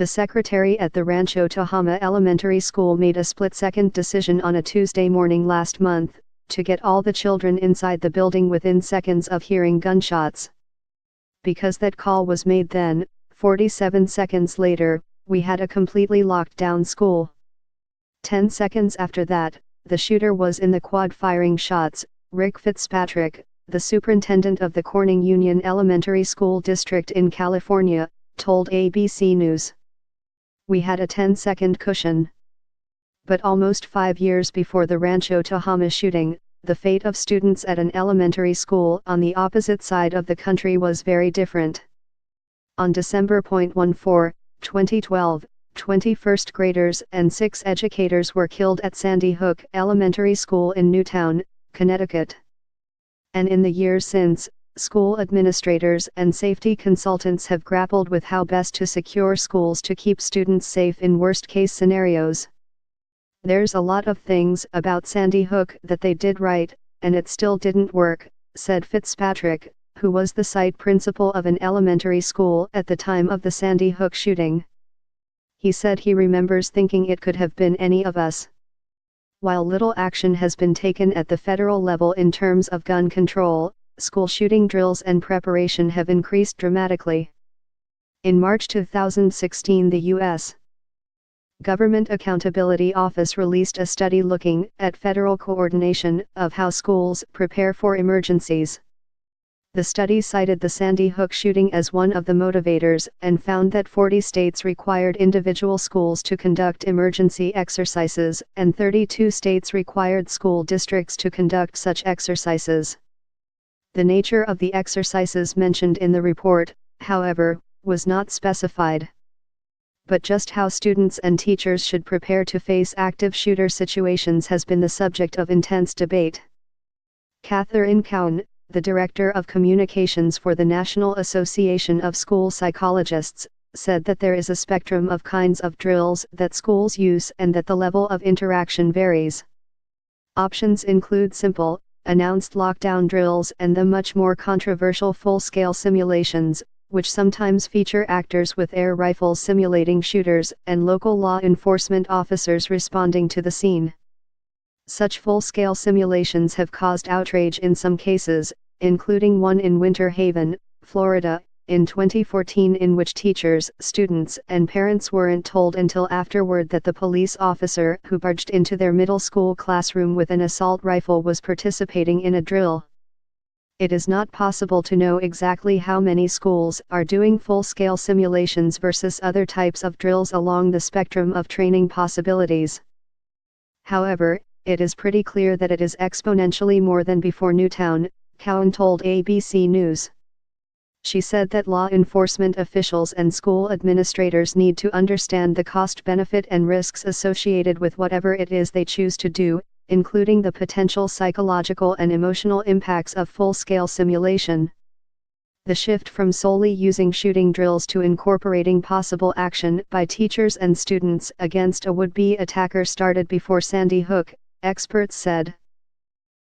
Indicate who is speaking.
Speaker 1: The secretary at the Rancho Tehama Elementary School made a split-second decision on a Tuesday morning last month, to get all the children inside the building within seconds of hearing gunshots. Because that call was made then, 47 seconds later, we had a completely locked down school. 10 seconds after that, the shooter was in the quad firing shots, Rick Fitzpatrick, the superintendent of the Corning Union Elementary School District in California, told ABC News. We had a 10-second cushion. But almost 5 years before the Rancho Tehama shooting, the fate of students at an elementary school on the opposite side of the country was very different. On December 14, 2012, 20 first graders and 6 educators were killed at Sandy Hook Elementary School in Newtown, Connecticut. And in the years since, school administrators and safety consultants have grappled with how best to secure schools to keep students safe in worst-case scenarios. There's a lot of things about Sandy Hook that they did right, and it still didn't work, said Fitzpatrick, who was the site principal of an elementary school at the time of the Sandy Hook shooting. He said he remembers thinking it could have been any of us. While little action has been taken at the federal level in terms of gun control, school shooting drills and preparation have increased dramatically. In March 2016, the U.S. Government Accountability Office released a study looking at federal coordination of how schools prepare for emergencies. The study cited the Sandy Hook shooting as one of the motivators and found that 40 states required individual schools to conduct emergency exercises, and 32 states required school districts to conduct such exercises. The nature of the exercises mentioned in the report, however, was not specified. But just how students and teachers should prepare to face active shooter situations has been the subject of intense debate. Catherine Cowan, the Director of Communications for the National Association of School Psychologists, said that there is a spectrum of kinds of drills that schools use and that the level of interaction varies. Options include simple, announced lockdown drills and the much more controversial full-scale simulations, which sometimes feature actors with air rifles simulating shooters and local law enforcement officers responding to the scene. Such full-scale simulations have caused outrage in some cases, including one in Winter Haven, Florida, in 2014 in which teachers, students, and parents weren't told until afterward that the police officer who barged into their middle school classroom with an assault rifle was participating in a drill. It is not possible to know exactly how many schools are doing full-scale simulations versus other types of drills along the spectrum of training possibilities. However, it is pretty clear that it is exponentially more than before Newtown, Cowan told ABC News. She said that law enforcement officials and school administrators need to understand the cost-benefit and risks associated with whatever it is they choose to do, including the potential psychological and emotional impacts of full-scale simulation. The shift from solely using shooting drills to incorporating possible action by teachers and students against a would-be attacker started before Sandy Hook, experts said.